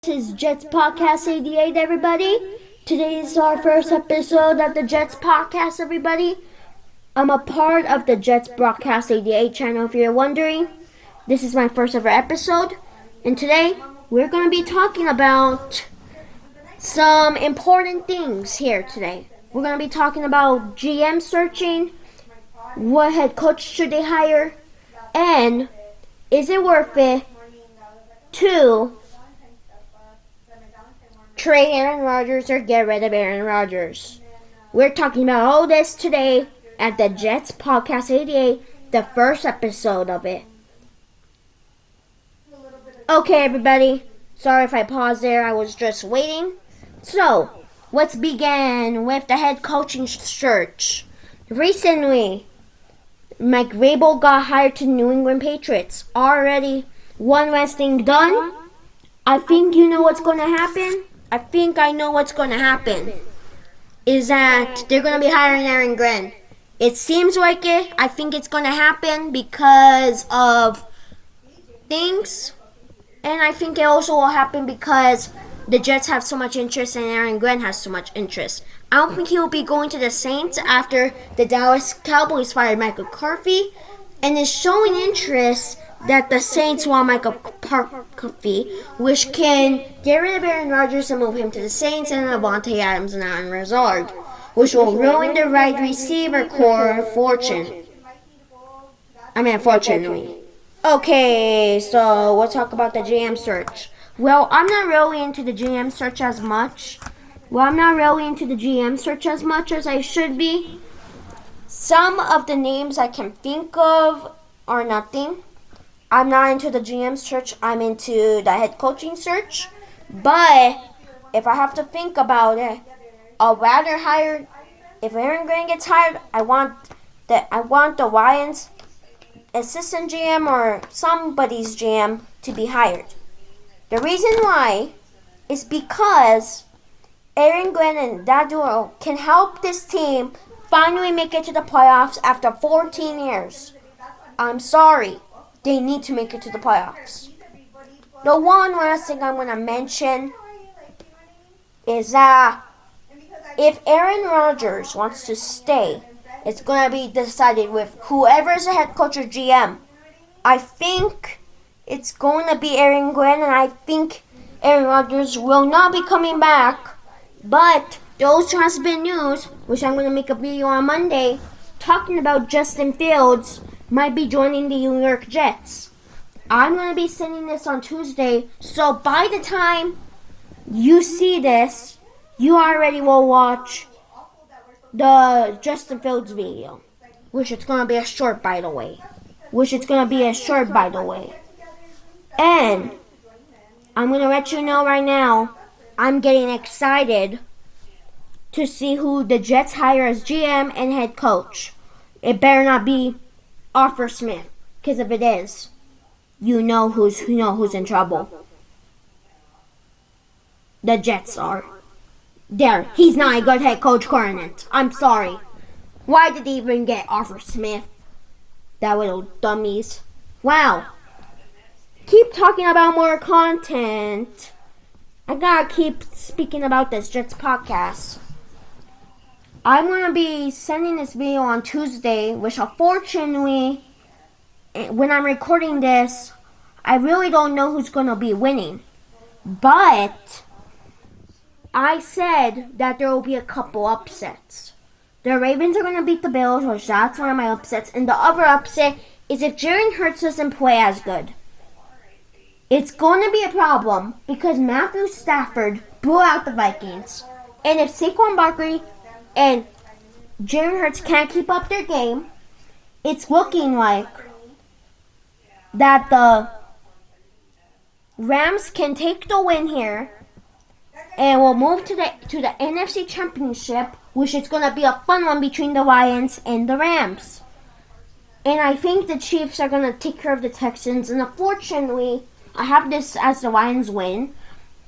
This is Jets Podcast 88, everybody. Today is our first episode of the Jets Podcast, everybody. I'm a part of the Jets Broadcast 88 channel, if you're wondering. This is my first ever episode. And today, we're going to be talking about some important things here today. We're going to be talking about GM searching, what head coach should they hire, and is it worth it to trade Aaron Rodgers or get rid of Aaron Rodgers? We're talking about all this today at the Jets Podcast 88, the first episode of it. Okay, everybody. Sorry if I paused there. I was just waiting. So, let's begin with the head coaching search. Recently, Mike Vrabel got hired to New England Patriots. Already one last thing done. I think you know what's going to happen. I think I know what's going to happen. Is that they're going to be hiring Aaron Glenn. It seems like it. I think it's going to happen because of things. And I think it also will happen because the Jets have so much interest and Aaron Glenn has so much interest. I don't think he will be going to the Saints after the Dallas Cowboys fired Michael McCarthy, and is showing interest that the Saints want Michael McCarthy, which can get rid of Aaron Rodgers and move him to the Saints, and Davante Adams and Allen Lazard, which will ruin the wide receiver core unfortunately. Okay, so we'll talk about the GM search. Well, I'm not really into the GM search as much. As I should be. Some of the names I can think of are nothing. I'm not into the GM search. I'm into the head coaching search. But if I have to think about it, I'll rather hire. If Aaron Glenn gets hired, I want the Lions assistant GM or somebody's GM to be hired. The reason why is because Aaron Glenn and that duo can help this team finally make it to the playoffs after 14 years. I'm sorry. They need to make it to the playoffs. The one last thing I'm going to mention is that if Aaron Rodgers wants to stay, it's going to be decided with whoever is the head coach or GM. I think it's going to be Aaron Glenn, and I think Aaron Rodgers will not be coming back. But there also has been news, which I'm going to make a video on Monday, talking about Justin Fields might be joining the New York Jets. I'm going to be sending this on Tuesday, so by the time you see this, you already will watch the Justin Fields video, which it's going to be a short, by the way. And I'm going to let you know right now, I'm getting excited to see who the Jets hire as GM and head coach. It better not be Arthur Smith, because if it is, you know who's in trouble. The Jets are. There, he's not a good head coach candidate. I'm sorry. Why did they even get Arthur Smith? That little dummies. Wow. Keep talking about more content. I gotta keep speaking about this Jets podcast. I'm gonna be sending this video on Tuesday, which unfortunately, when I'm recording this, I really don't know who's gonna be winning. But I said that there will be a couple upsets. The Ravens are gonna beat the Bills, which that's one of my upsets, and the other upset is if Jalen Hurts doesn't play as good. It's going to be a problem because Matthew Stafford blew out the Vikings. And if Saquon Barkley and Jalen Hurts can't keep up their game, it's looking like that the Rams can take the win here and will move to the NFC Championship, which is going to be a fun one between the Lions and the Rams. And I think the Chiefs are going to take care of the Texans, and unfortunately, I have this as the Lions win.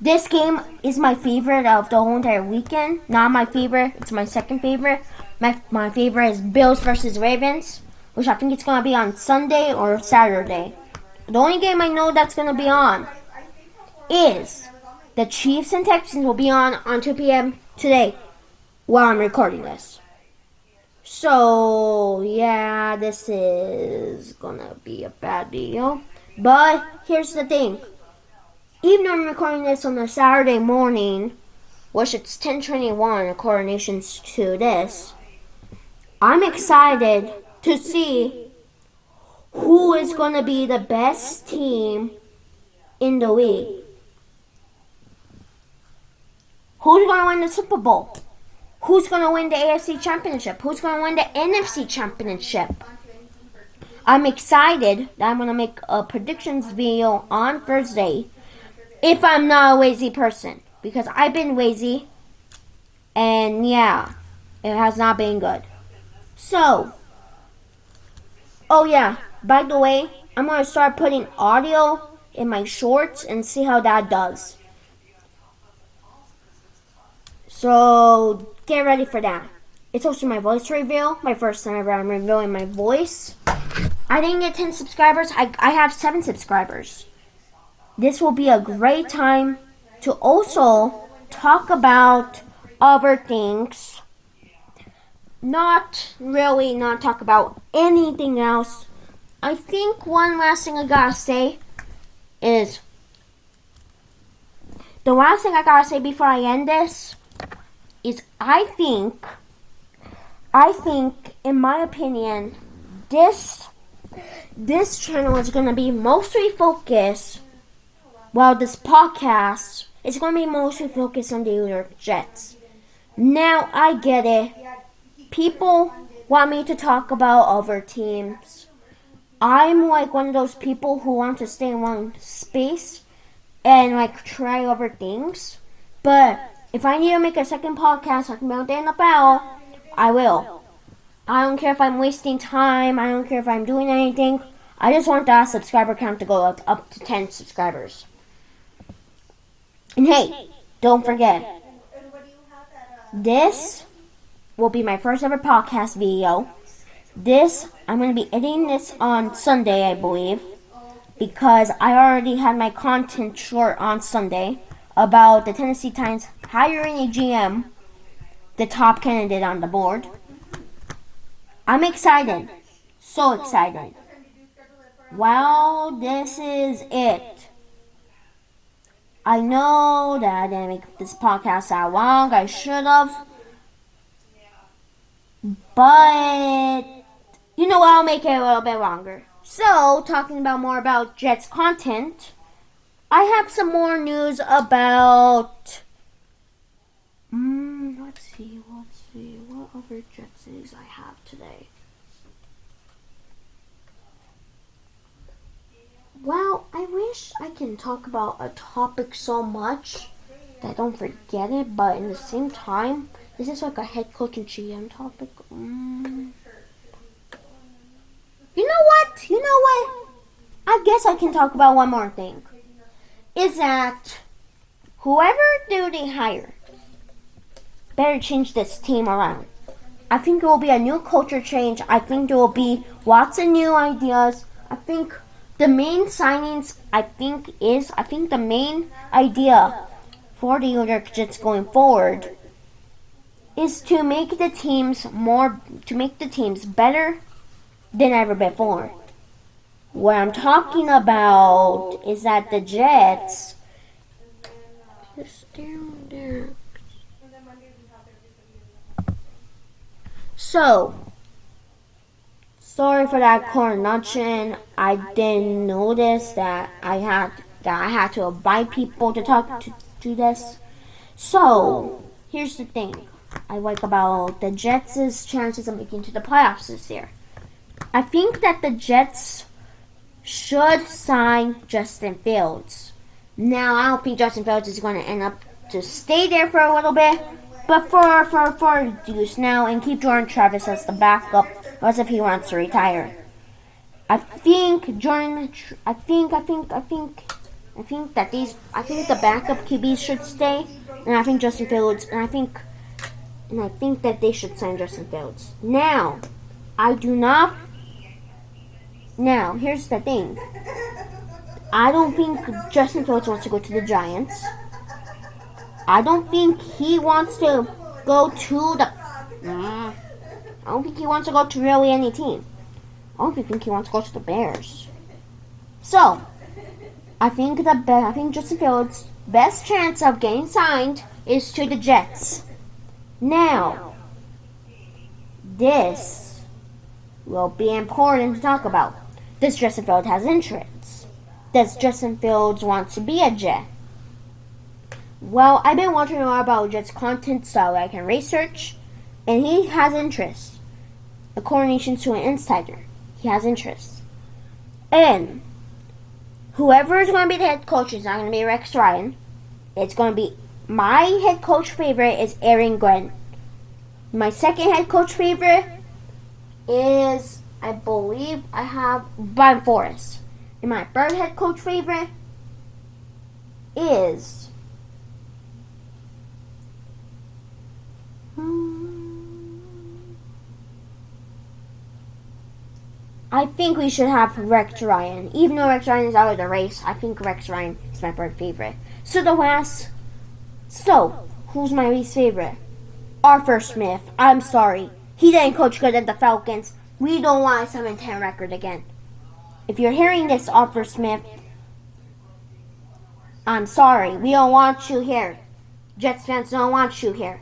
This game is my favorite of the whole entire weekend. Not my favorite. It's my second favorite. My favorite is Bills versus Ravens, which I think it's going to be on Sunday or Saturday. The only game I know that's going to be on is The Chiefs and Texans will be on 2 p.m. today while I'm recording this. So, yeah, this is gonna be a bad deal. But here's the thing. Even though I'm recording this on a Saturday morning, which it's 10:21 according to this, I'm excited to see who is going to be the best team in the league. Who's going to win the Super Bowl? Who's going to win the AFC Championship? Who's going to win the NFC Championship? I'm excited that I'm going to make a predictions video on Thursday if I'm not a lazy person. Because I've been lazy. And yeah, it has not been good. So, oh yeah, by the way, I'm going to start putting audio in my shorts and see how that does. So, get ready for that. It's also my voice reveal, my first time ever I'm revealing my voice. I didn't get 10 subscribers, I have 7 subscribers. This will be a great time to also talk about other things. Not talk about anything else. I think one last thing I gotta say is, the last thing I gotta say before I end this is I think, in my opinion, this channel is gonna be mostly focused, this podcast is gonna be mostly focused on the New York Jets. Now I get it. People want me to talk about other teams. I'm like one of those people who want to stay in one space and like try other things. But if I need to make a second podcast talking about the NFL, I will. I don't care if I'm wasting time. I don't care if I'm doing anything. I just want that subscriber count to go up to 10 subscribers. And hey, don't forget, this will be my first ever podcast video. I'm going to be editing this on Sunday, I believe, because I already had my content short on Sunday about the Tennessee Titans hiring a GM, the top candidate on the board. I'm excited. So excited. Well, this is it. I know that I didn't make this podcast that long. I should have. But, you know what, I'll make it a little bit longer. So, talking about more about Jets content, I have some more news about, let's see, what other Jets news I have today. Well, I wish I can talk about a topic so much that I don't forget it, but in the same time, this is like a head coach and GM topic. You know what? I guess I can talk about one more thing. Is that whoever do they hire better change this team around. I think there will be a new culture change. I think there will be lots of new ideas. I think the main signings, I think the main idea for the New York Jets going forward is to make the teams better than ever before. What I'm talking about is that the Jets So, sorry for that coronation. I didn't notice that I had to invite people to talk to this. So, here's the thing I like about the Jets' chances of making to the playoffs this year. I think that the Jets should sign Justin Fields. Now, I don't think Justin Fields is going to end up to stay there for a little bit, but for use now and keep Jordan Travis as the backup, as if he wants to retire. I think the backup QBs should stay, and I think Justin Fields, and I think that they should sign Justin Fields. Now, here's the thing. I don't think Justin Fields wants to go to the Giants. I don't think he wants to go to the. I don't think he wants to go to really any team. I don't think he wants to go to the Bears. So, I think Justin Fields' best chance of getting signed is to the Jets. Now, this will be important to talk about. Does Justin Fields has interest? Does Justin Fields want to be a Jet? Well, I've been watching more about Jets content so I can research, and he has interest. According to an insider, he has interest. And whoever is going to be the head coach is not going to be Rex Ryan. It's going to be my head coach favorite is Aaron Glenn. My second head coach favorite is, I believe I have Brian Flores. And my third head coach favorite is I think we should have Rex Ryan. Even though Rex Ryan is out of the race, I think Rex Ryan is my third favorite. So, who's my least favorite? Arthur Smith. I'm sorry. He didn't coach good at the Falcons. We don't want a 7-10 record again. If you're hearing this, Arthur Smith, I'm sorry. We don't want you here. Jets fans don't want you here.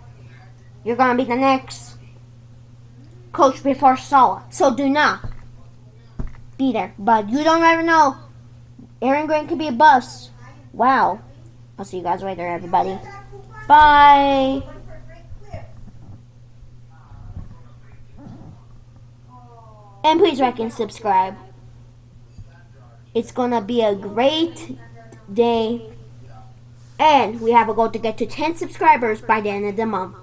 You're going to be the next coach before Saleh. So do not be there. But you don't ever know. Aaron Glenn could be a bust. Wow. I'll see you guys later, everybody. Bye. And please like and subscribe. It's gonna be a great day. And we have a goal to get to 10 subscribers by the end of the month.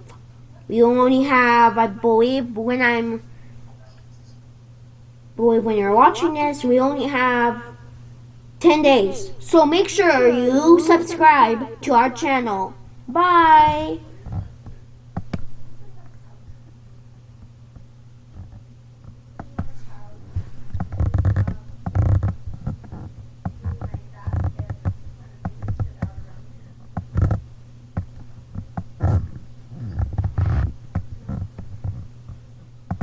We only have, I believe, when you're watching this, we only have 10 days. So make sure you subscribe to our channel. Bye.